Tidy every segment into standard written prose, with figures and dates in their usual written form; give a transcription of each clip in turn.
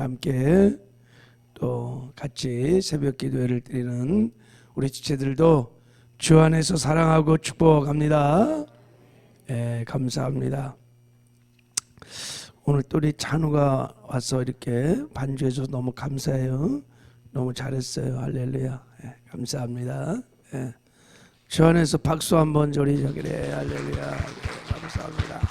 함께 또 같이 새벽 기도회를 드리는 우리 지체들도 주 안에서 사랑하고 축복합니다. 감사합니다. 오늘 또 우리 찬우가 와서 이렇게 반주해줘서 너무 감사해요. 너무 잘했어요. 할렐루야. 감사합니다. 주 안에서 박수 한번 저리자 그래. 할렐루야. 감사합니다.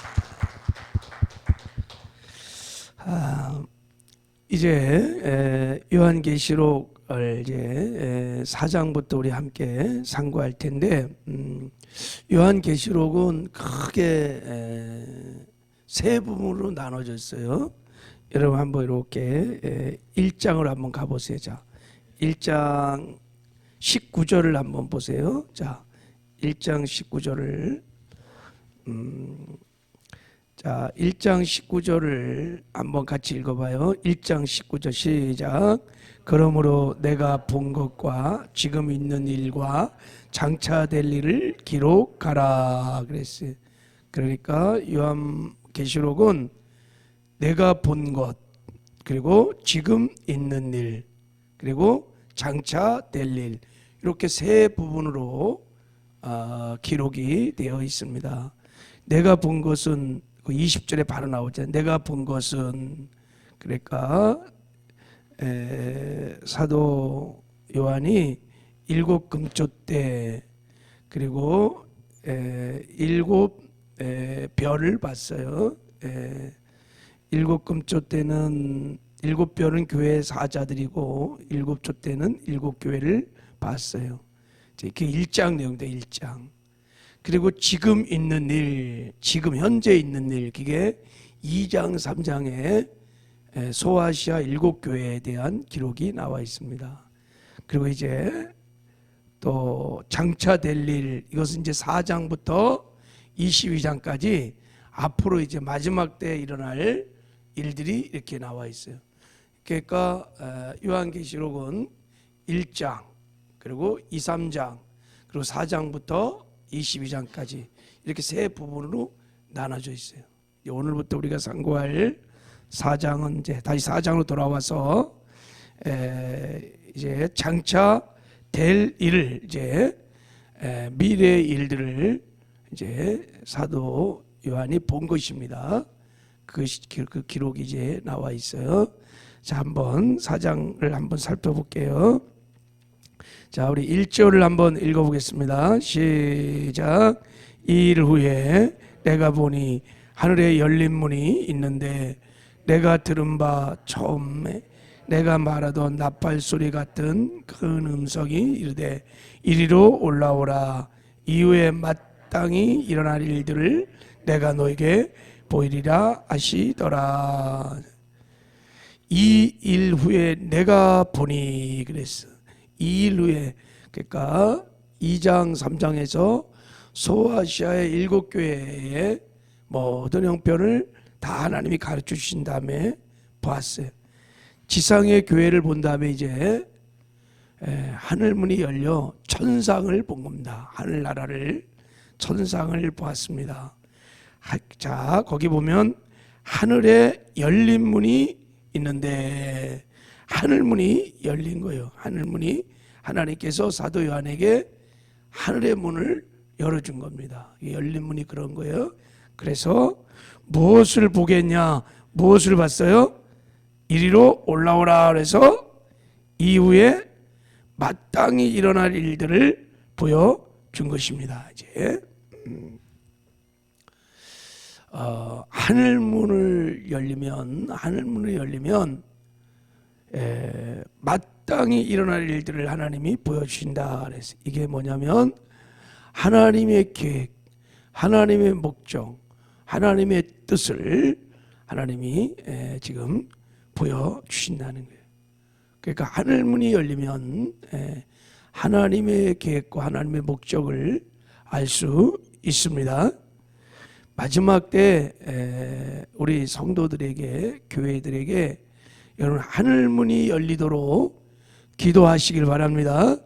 이제 요한계시록을 이제 4장부터 우리 함께 상고할 텐데, 요한계시록은 크게 세 부분으로 나눠졌어요. 여러분 한번 이렇게 1장을 한번 가보세요. 자, 1장 19절을 한번 보세요. 자, 1장 19절을 자, 1장 19절을 한번 같이 읽어봐요. 1장 19절 시작. 그러므로 내가 본 것과 지금 있는 일과 장차 될 일을 기록하라 그랬어요. 그러니까 요한계시록은 내가 본 것, 그리고 지금 있는 일, 그리고 장차 될 일, 이렇게 세 부분으로 기록이 되어 있습니다. 내가 본 것은 20절에 바로 나오잖아요. 내가 본 것은, 그러니까 사도 요한이 7 금토대 그리고 7 별을 봤어요. 7 금토대는 7별은 교회의 사자들이고 7촛대는 7교회를 봤어요. 그게 1장 내용인데 1장. 그리고 지금 있는 일, 지금 현재 있는 일, 그게 2장 3장에 소아시아 7교회에 대한 기록이 나와 있습니다. 그리고 이제 또 장차 될 일, 이것은 이제 4장부터 22장까지 앞으로 이제 마지막 때 일어날 일들이 이렇게 나와 있어요. 그러니까 요한계시록은 1장, 그리고 2, 3장, 그리고 4장부터 22장까지 이렇게 세 부분으로 나눠져 있어요. 오늘부터 우리가 상고할 4장은 이제 다시 4장으로 돌아와서 이제 장차 될 일을 이제 미래의 일들을 이제 사도 요한이 본 것입니다. 그 기록이 이제 나와 있어요. 자, 한번 4장을 한번 살펴볼게요. 자, 우리 1절을 한번 읽어보겠습니다. 시작. 이 일 후에 내가 보니 하늘에 열린 문이 있는데 내가 들은 바 처음에 내가 말하던 나팔 소리 같은 큰 음성이 이르되 이리로 올라오라. 이후에 마땅히 일어날 일들을 내가 너에게 보이리라 하시더라. 이 일 후에 내가 보니 그랬어. 이 일 후에, 그러니까 2장 3장에서 소아시아의 7교회의 모든 형편을 다 하나님이 가르쳐 주신 다음에 보았어요. 지상의 교회를 본 다음에 이제 하늘문이 열려 천상을 본 겁니다. 하늘나라를, 천상을 보았습니다. 자, 거기 보면 하늘에 열린 문이 있는데 하늘문이 열린 거예요. 하늘문이, 하나님께서 사도 요한에게 하늘의 문을 열어준 겁니다. 열린 문이 그런 거예요. 그래서 무엇을 보겠냐? 무엇을 봤어요? 이리로 올라오라 그래서 이후에 마땅히 일어날 일들을 보여준 것입니다. 이제 하늘문을 열리면 마땅히 일어날 일들을 하나님이 보여주신다 그래서 이게 뭐냐면 하나님의 계획, 하나님의 목적, 하나님의 뜻을 하나님이 지금 보여주신다는 거예요. 그러니까 하늘문이 열리면 하나님의 계획과 하나님의 목적을 알 수 있습니다. 마지막 때 우리 성도들에게, 교회들에게 여러분 하늘문이 열리도록 기도하시길 바랍니다.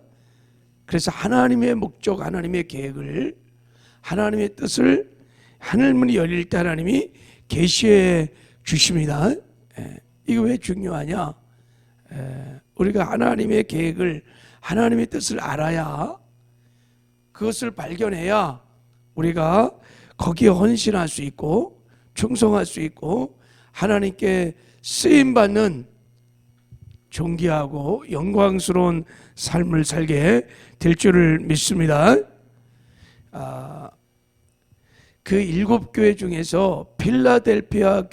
그래서 하나님의 목적, 하나님의 계획을, 하나님의 뜻을 하늘문이 열릴 때 하나님이 계시해 주십니다. 이거 왜 중요하냐? 우리가 하나님의 계획을, 하나님의 뜻을 알아야, 그것을 발견해야 우리가 거기에 헌신할 수 있고 충성할 수 있고 하나님께 쓰임받는 존귀하고 영광스러운 삶을 살게 될 줄을 믿습니다. 그 7교회 중에서 필라델피아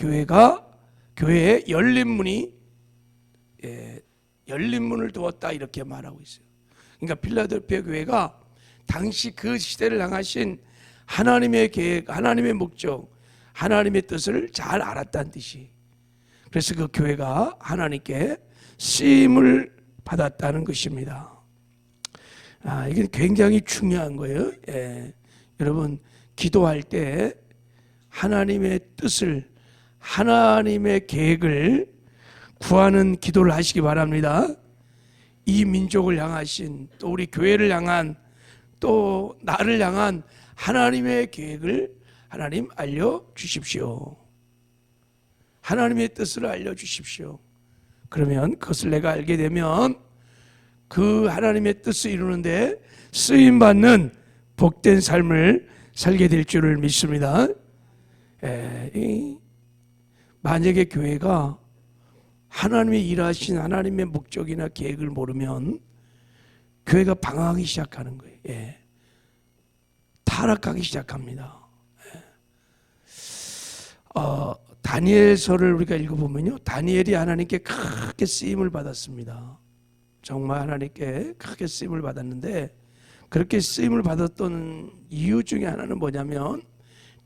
교회에 열린 문을 두었다 이렇게 말하고 있어요. 그러니까 필라델피아 교회가 당시 그 시대를 향하신 하나님의 계획, 하나님의 목적, 하나님의 뜻을 잘 알았다는 뜻이. 그래서 그 교회가 하나님께 쓰임을 받았다는 것입니다. 이게 굉장히 중요한 거예요. 여러분 기도할 때 하나님의 뜻을, 하나님의 계획을 구하는 기도를 하시기 바랍니다. 이 민족을 향하신, 또 우리 교회를 향한, 또 나를 향한 하나님의 계획을 하나님 알려주십시오. 하나님의 뜻을 알려주십시오. 그러면 그것을 내가 알게 되면 그 하나님의 뜻을 이루는데 쓰임받는 복된 삶을 살게 될 줄을 믿습니다. 만약에 교회가 하나님의 일하신 하나님의 목적이나 계획을 모르면 교회가 방황하기 시작하는 거예요. 타락하기 시작합니다. 다니엘서를 우리가 읽어보면요, 다니엘이 하나님께 크게 쓰임을 받았습니다. 정말 하나님께 크게 쓰임을 받았는데, 그렇게 쓰임을 받았던 이유 중에 하나는 뭐냐면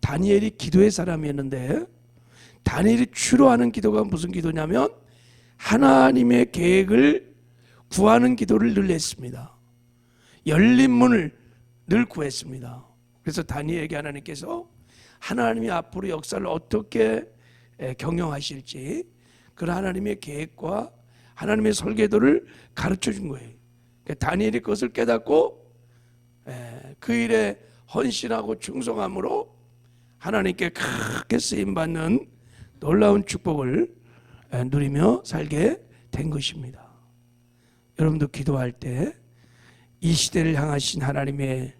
다니엘이 기도의 사람이었는데, 다니엘이 주로 하는 기도가 무슨 기도냐면 하나님의 계획을 구하는 기도를 늘 했습니다. 열린 문을 늘 구했습니다. 그래서 다니엘에게 하나님께서 하나님이 앞으로 역사를 어떻게 경영하실지 그런 하나님의 계획과 하나님의 설계도를 가르쳐 준 거예요. 그러니까 다니엘이 그것을 깨닫고 그 일에 헌신하고 충성함으로 하나님께 크게 쓰임받는 놀라운 축복을 누리며 살게 된 것입니다. 여러분도 기도할 때 이 시대를 향하신 하나님의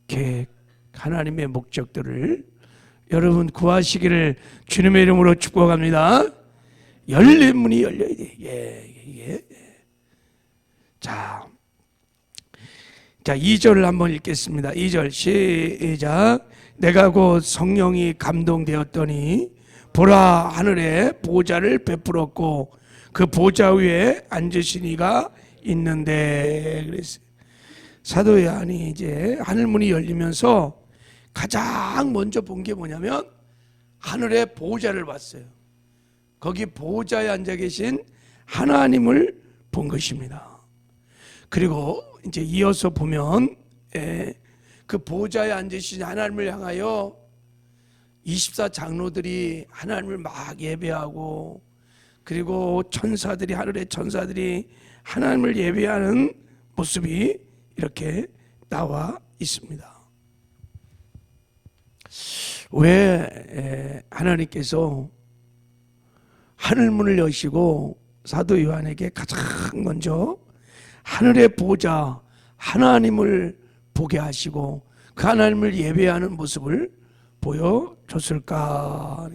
계획, 하나님의 목적들을 여러분 구하시기를 주님의 이름으로 축복합니다. 열린 문이 열려야 돼. 자, 2절을 한번 읽겠습니다. 2절 시작. 내가 곧 성령이 감동되었더니 보라, 하늘에 보좌를 베풀었고 그 보좌 위에 앉으신 이가 있는데, 그랬어요. 사도 요한이 이제 하늘문이 열리면서 가장 먼저 본 게 뭐냐면 하늘의 보좌를 봤어요. 거기 보좌에 앉아 계신 하나님을 본 것입니다. 그리고 이제 이어서 보면 그 보좌에 앉으신 하나님을 향하여 24 장로들이 하나님을 막 예배하고, 그리고 천사들이, 하늘의 천사들이 하나님을 예배하는 모습이 이렇게 나와 있습니다. 왜 하나님께서 하늘문을 여시고 사도 요한에게 가장 먼저 하늘의 보좌 하나님을 보게 하시고 그 하나님을 예배하는 모습을 보여줬을까?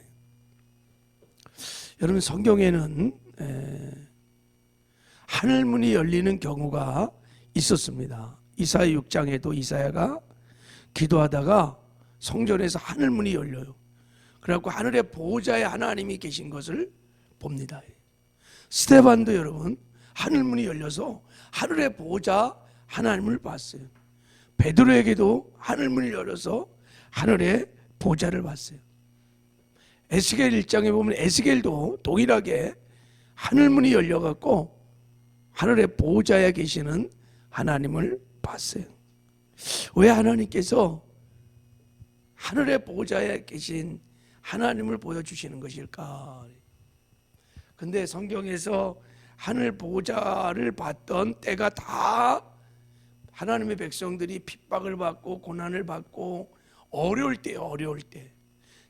여러분, 성경에는 하늘문이 열리는 경우가 있었습니다. 이사야 6장에도 이사야가 기도하다가 성전에서 하늘문이 열려요. 그래갖고 하늘의 보좌에 하나님이 계신 것을 봅니다. 스데반도 여러분 하늘문이 열려서 하늘의 보좌 하나님을 봤어요. 베드로에게도 하늘문이 열려서 하늘의 보좌를 봤어요. 에스겔 1장에 보면 에스겔도 동일하게 하늘문이 열려갖고 하늘의 보좌에 계시는 하나님을 봤어요. 왜 하나님께서 하늘의 보좌에 계신 하나님을 보여주시는 것일까? 근데 성경에서 하늘 보좌를 봤던 때가 다 하나님의 백성들이 핍박을 받고 고난을 받고 어려울 때예요. 어려울 때.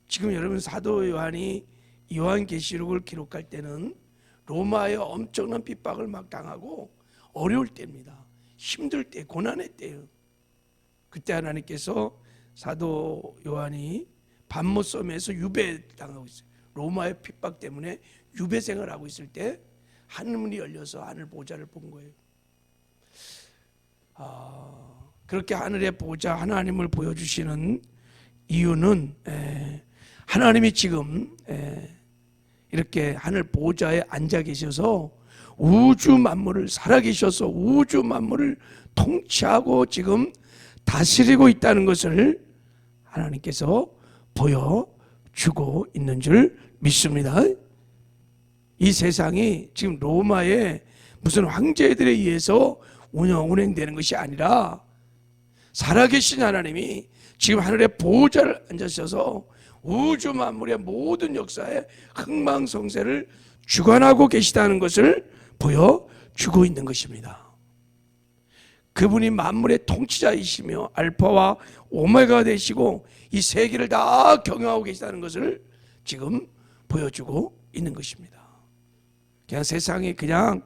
지금 여러분 사도 요한이 요한계시록을 기록할 때는 로마의 엄청난 핍박을 막 당하고 어려울 때입니다. 힘들 때, 고난의 때예요. 그때 하나님께서 사도 요한이 반모섬에서 유배당하고 있어요. 로마의 핍박 때문에 유배 생활하고 있을 때 하늘문이 열려서 하늘 보좌를 본 거예요. 그렇게 하늘의 보좌 하나님을 보여주시는 이유는 하나님이 지금 이렇게 하늘 보좌에 앉아 계셔서 우주 만물을 살아계셔서 우주 만물을 통치하고 지금 다스리고 있다는 것을 하나님께서 보여주고 있는 줄 믿습니다. 이 세상이 지금 로마의 무슨 황제들에 의해서 운행되는 것이 아니라 살아계신 하나님이 지금 하늘의 보좌를 앉으셔서 우주 만물의 모든 역사에 흥망성쇠를 주관하고 계시다는 것을 보여주고 있는 것입니다. 그분이 만물의 통치자이시며 알파와 오메가 되시고 이 세계를 다 경영하고 계시다는 것을 지금 보여주고 있는 것입니다. 그냥 세상이 그냥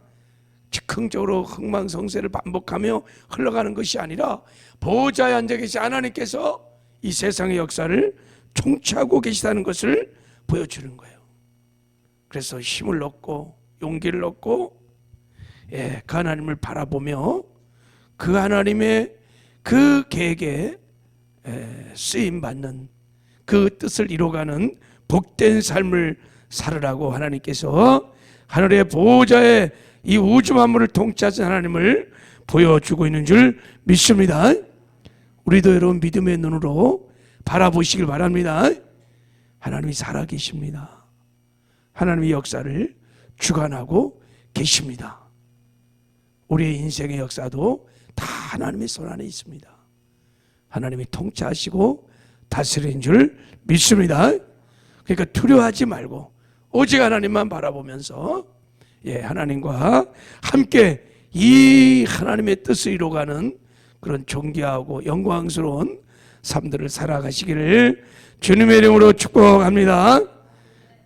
즉흥적으로 흥망성쇠를 반복하며 흘러가는 것이 아니라 보좌에 앉아 계신 하나님께서 이 세상의 역사를 통치하고 계시다는 것을 보여주는 거예요. 그래서 힘을 얻고 용기를 얻고 그 하나님을 바라보며 그 하나님의 그 계획에 쓰임받는 그 뜻을 이뤄가는 복된 삶을 살으라고 하나님께서 하늘의 보좌에 이 우주 만물을 통치하신 하나님을 보여주고 있는 줄 믿습니다. 우리도 여러분 믿음의 눈으로 바라보시길 바랍니다. 하나님이 살아계십니다. 하나님의 역사를 주관하고 계십니다. 우리의 인생의 역사도 다 하나님의 손 안에 있습니다. 하나님이 통치하시고 다스리는 줄 믿습니다. 그러니까 두려워하지 말고 오직 하나님만 바라보면서 하나님과 함께 이 하나님의 뜻을 이루어가는 그런 존귀하고 영광스러운 삶들을 살아가시기를 주님의 이름으로 축복합니다.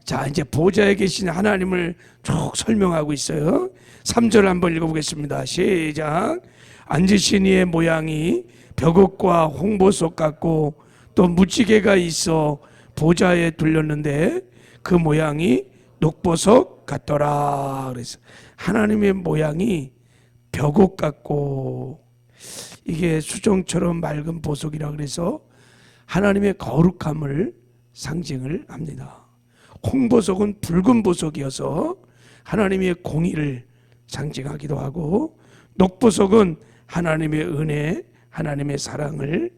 자, 이제 보좌에 계신 하나님을 쭉 설명하고 있어요. 3절 한번 읽어보겠습니다. 시작. 앉으신 이의 모양이 벽옥과 홍보석 같고 또 무지개가 있어 보좌에 둘렸는데 그 모양이 녹보석 같더라. 그래서 하나님의 모양이 벽옥 같고 이게 수정처럼 맑은 보석이라 그래서 하나님의 거룩함을 상징을 합니다. 홍보석은 붉은 보석이어서 하나님의 공의를 상징하기도 하고 녹보석은 하나님의 은혜, 하나님의 사랑을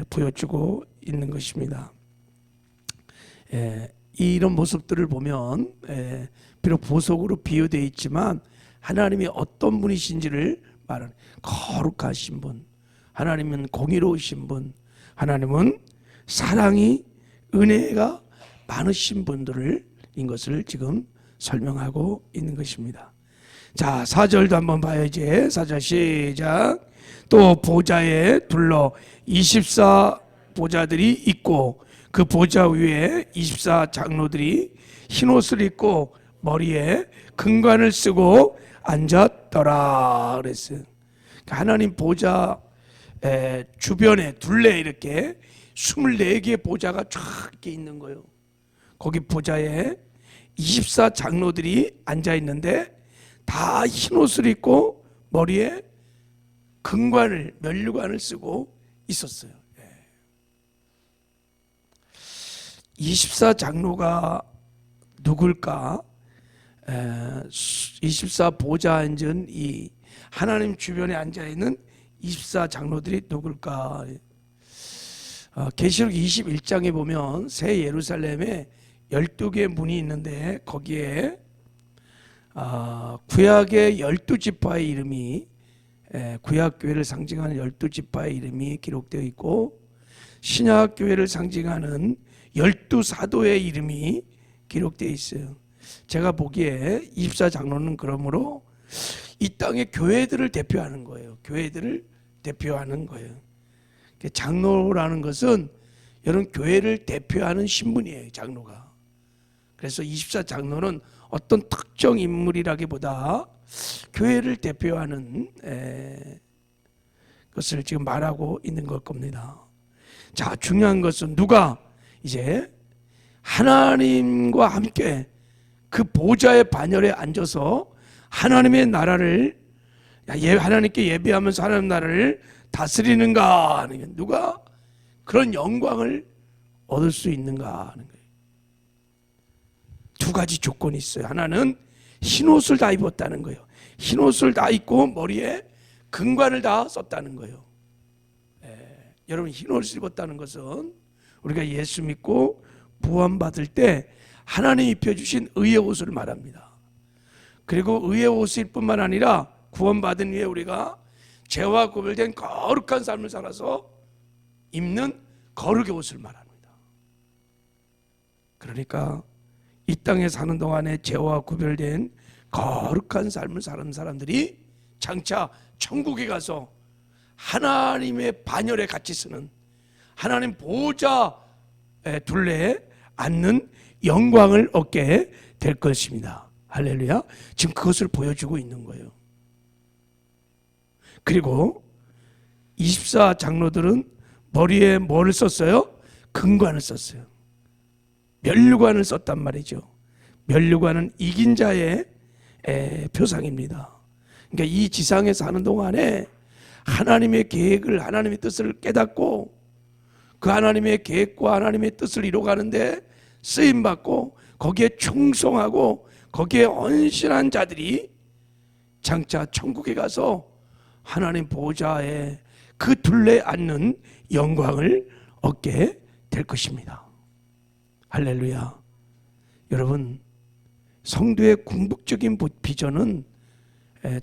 보여주고 있는 것입니다. 이런 모습들을 보면 비록 보석으로 비유되어 있지만 하나님이 어떤 분이신지를 말하는 거룩하신 분, 하나님은 공의로우신 분, 하나님은 사랑이 은혜가 많으신 분들을 인 것을 지금 설명하고 있는 것입니다. 자, 4절도 한번 봐야지. 4절 시작. 또 보좌에 둘러 24 보좌들이 있고 그 보좌 위에 24 장로들이 흰옷을 입고 머리에 금관을 쓰고 앉았더라 그랬어요. 하나님 보좌 주변에 둘레 이렇게 24개의 보좌가 쫙 이렇게 있는 거예요. 거기 보좌에 24 장로들이 앉아 있는데 다 흰옷을 입고 머리에 금관을 면류관을 쓰고 있었어요. 24 장로가 누굴까? 24 보좌 앉은 이 하나님 주변에 앉아 있는 24 장로들이 누굴까? 계시록 21장에 보면 새 예루살렘에 12개의 문이 있는데 거기에 구약의 12지파의 이름이 구약교회를 상징하는 12지파의 이름이 기록되어 있고 신약교회를 상징하는 12사도의 이름이 기록되어 있어요. 제가 보기에 24장로는 그러므로 이 땅의 교회들을 대표하는 거예요. 교회들을 대표하는 거예요. 장로라는 것은 여러분 교회를 대표하는 신분이에요. 장로가. 그래서 24장로는 어떤 특정 인물이라기보다 교회를 대표하는 것을 지금 말하고 있는 걸 겁니다. 자, 중요한 것은 누가 이제 하나님과 함께 그 보좌의 반열에 앉아서 하나님의 나라를 하나님께 예배하면서 하나님 나라를 다스리는가 하는 게, 누가 그런 영광을 얻을 수 있는가 하는 거예요. 두 가지 조건이 있어요. 하나는 흰옷을 다 입었다는 거예요. 흰옷을 다 입고 머리에 금관을 다 썼다는 거예요. 여러분, 흰옷을 입었다는 것은 우리가 예수 믿고 구원받을 때 하나님 입혀주신 의의 옷을 말합니다. 그리고 의의 옷일 뿐만 아니라 구원받은 후에 우리가 죄와 구별된 거룩한 삶을 살아서 입는 거룩의 옷을 말합니다. 그러니까 이 땅에 사는 동안에 죄와 구별된 거룩한 삶을 사는 사람들이 장차 천국에 가서 하나님의 반열에 같이 서는 하나님 보좌 둘레에 앉는 영광을 얻게 될 것입니다. 할렐루야. 지금 그것을 보여주고 있는 거예요. 그리고 24 장로들은 머리에 뭐를 썼어요? 금관을 썼어요. 면류관을 썼단 말이죠. 면류관은 이긴 자의 표상입니다. 그러니까 이 지상에 사는 동안에 하나님의 계획을, 하나님의 뜻을 깨닫고 그 하나님의 계획과 하나님의 뜻을 이루어가는데 쓰임받고 거기에 충성하고 거기에 헌신한 자들이 장차 천국에 가서 하나님 보좌에 그 둘레에 앉는 영광을 얻게 될 것입니다. 할렐루야. 여러분, 성도의 궁극적인 비전은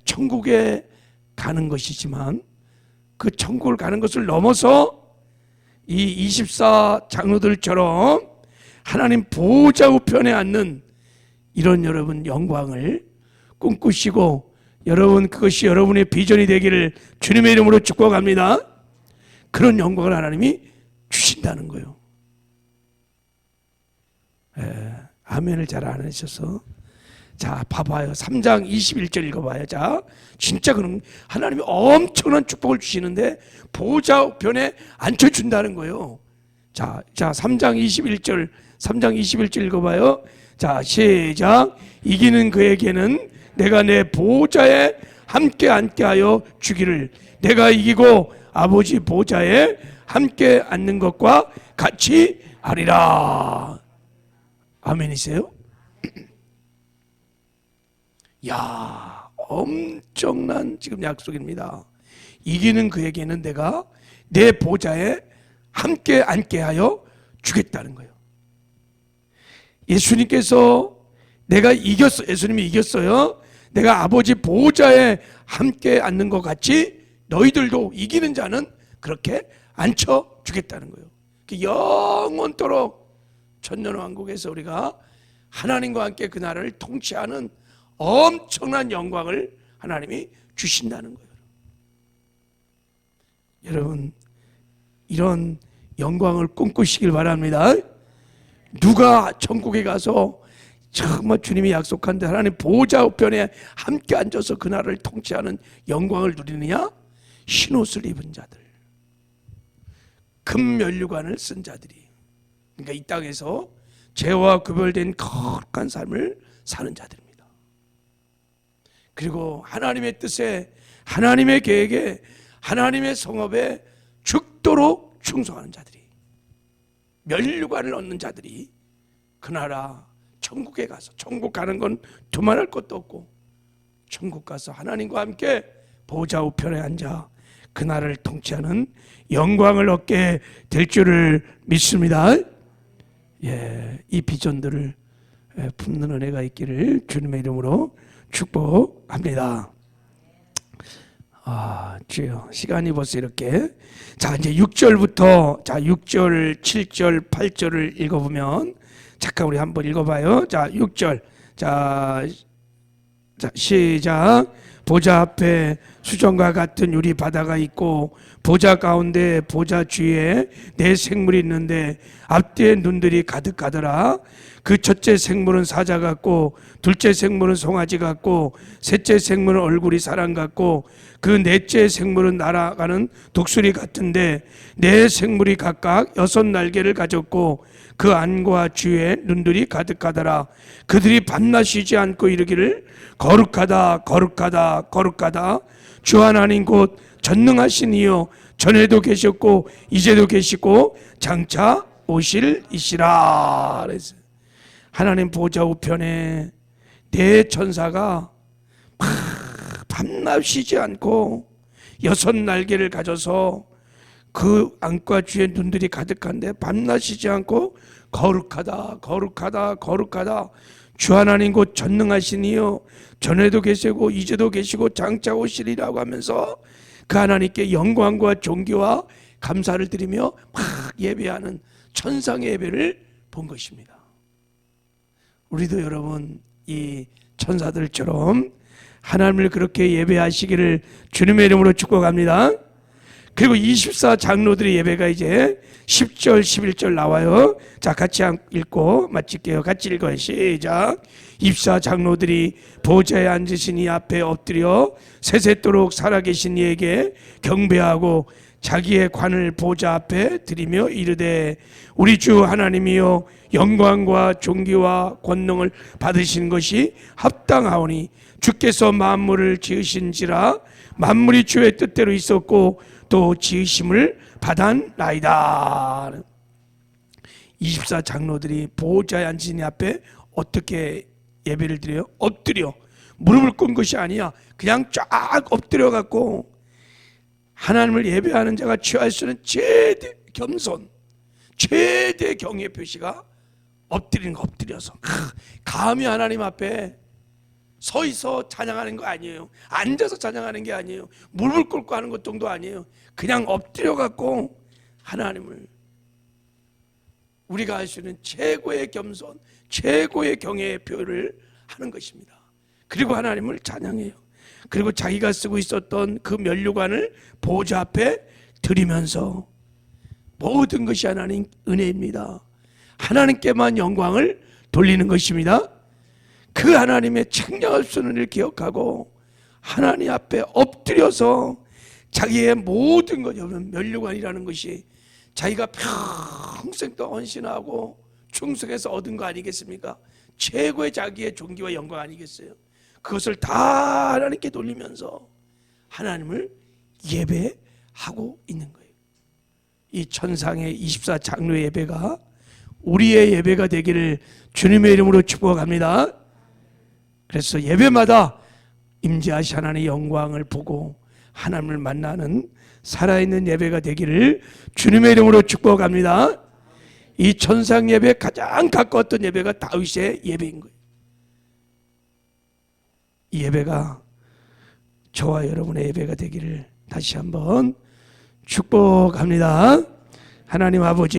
천국에 가는 것이지만 그 천국을 가는 것을 넘어서 이 24 장로들처럼 하나님 보좌 우편에 앉는 이런 여러분 영광을 꿈꾸시고, 여러분 그것이 여러분의 비전이 되기를 주님의 이름으로 축복합니다. 그런 영광을 하나님이 주신다는 거예요. 아멘을 잘 안 하셔서. 자, 봐봐요. 3장 21절 읽어봐요. 자, 진짜 그런 하나님이 엄청난 축복을 주시는데 보좌 우편에 앉혀준다는 거예요. 자, 3장 21절 읽어봐요. 자, 시작. 이기는 그에게는 내가 내 보좌에 함께 앉게 하여 주기를, 내가 이기고 아버지 보좌에 함께 앉는 것과 같이 하리라. 아멘이세요? 야, 엄청난 지금 약속입니다. 이기는 그에게는 내가 내 보좌에 함께 앉게 하여 주겠다는 거예요. 예수님께서 예수님이 이겼어요. 내가 아버지 보좌에 함께 앉는 것 같이 너희들도 이기는 자는 그렇게 앉혀 주겠다는 거예요. 영원토록 천년왕국에서 우리가 하나님과 함께 그 나라를 통치하는 엄청난 영광을 하나님이 주신다는 거예요. 여러분, 이런 영광을 꿈꾸시길 바랍니다. 누가 천국에 가서 정말 주님이 약속한 데 하나님 보좌 우편에 함께 앉아서 그 나라를 통치하는 영광을 누리느냐? 흰옷을 입은 자들, 금면류관을 쓴 자들이, 그러니까 이 땅에서 죄와 구별된 거룩한 삶을 사는 자들입니다. 그리고 하나님의 뜻에, 하나님의 계획에, 하나님의 성업에 죽도록 충성하는 자들이, 면류관을 얻는 자들이 그 나라 천국에 가서, 천국 가는 건 두말할 것도 없고 천국 가서 하나님과 함께 보좌 우편에 앉아 그 나라를 통치하는 영광을 얻게 될 줄을 믿습니다. 이 비전들을 품는 은혜가 있기를 주님의 이름으로 축복합니다. 주여, 시간이 벌써 이렇게. 자, 이제 6절부터 6절, 7절, 8절을 읽어보면, 잠깐 우리 한번 읽어봐요. 자, 6절. 자, 시작. 보좌 앞에 수정과 같은 유리 바다가 있고 보좌 가운데 보좌 주위에 네 생물이 있는데 앞뒤에 눈들이 가득하더라. 그 첫째 생물은 사자 같고 둘째 생물은 송아지 같고 셋째 생물은 얼굴이 사람 같고 그 넷째 생물은 날아가는 독수리 같은데 네 생물이 각각 6날개를 가졌고 그 안과 주에 눈들이 가득하더라. 그들이 밤낮 쉬지 않고 이르기를 거룩하다 거룩하다 거룩하다 주 하나님 곧 전능하신 이여 전에도 계셨고 이제도 계시고 장차 오실 이시라. 그래서 하나님 보좌 우편에 네 천사가 밤낮 쉬지 않고 6날개를 가져서 그 안과 주에 눈들이 가득한데 밤낮 쉬지 않고 거룩하다 거룩하다 거룩하다 주 하나님 곧 전능하신 이여 전에도 계시고 이제도 계시고 장차 오시리라고 하면서 그 하나님께 영광과 존귀와 감사를 드리며 막 예배하는 천상의 예배를 본 것입니다. 우리도 여러분 이 천사들처럼 하나님을 그렇게 예배하시기를 주님의 이름으로 축복합니다. 그리고 24장로들의 예배가 이제 10절 11절 나와요. 자, 같이 읽고 마칠게요. 같이 읽어요. 시작. 24장로들이 보좌에 앉으신 이 앞에 엎드려 세세토록 살아계신 이에게 경배하고 자기의 관을 보좌 앞에 드리며 이르되 우리 주 하나님이여 영광과 존귀와 권능을 받으신 것이 합당하오니 주께서 만물을 지으신지라 만물이 주의 뜻대로 있었고 또 지으심을 받았나이다. 24장로들이 보호자의 앉으신 앞에 어떻게 예배를 드려요? 엎드려 무릎을 꿇은 것이 아니야. 그냥 쫙 엎드려 갖고 하나님을 예배하는 자가 취할 수 있는 최대 겸손, 최대 경외 표시가 엎드리는 거. 엎드려서 감히 하나님 앞에 서 있어 찬양하는 거 아니에요. 앉아서 찬양하는 게 아니에요. 무릎을 꿇고 하는 것 정도 아니에요. 그냥 엎드려 갖고 하나님을 우리가 할 수 있는 최고의 겸손, 최고의 경외의 표를 하는 것입니다. 그리고 하나님을 찬양해요. 그리고 자기가 쓰고 있었던 그 면류관을 보좌 앞에 드리면서 모든 것이 하나님 은혜입니다. 하나님께만 영광을 돌리는 것입니다. 그 하나님의 창량할 수 없는 일을 기억하고 하나님 앞에 엎드려서 자기의 모든 것, 여러분 면류관이라는 것이 자기가 평생 또 헌신하고 충성해서 얻은 거 아니겠습니까? 최고의 자기의 존귀와 영광 아니겠어요? 그것을 다 하나님께 돌리면서 하나님을 예배하고 있는 거예요. 이 천상의 24장로의 예배가 우리의 예배가 되기를 주님의 이름으로 축복합니다. 그래서 예배마다 임재하신 하나님의 영광을 보고 하나님을 만나는 살아있는 예배가 되기를 주님의 이름으로 축복합니다. 이 천상 예배에 가장 가까웠던 예배가 다윗의 예배인 거예요. 이 예배가 저와 여러분의 예배가 되기를 다시 한번 축복합니다. 하나님 아버지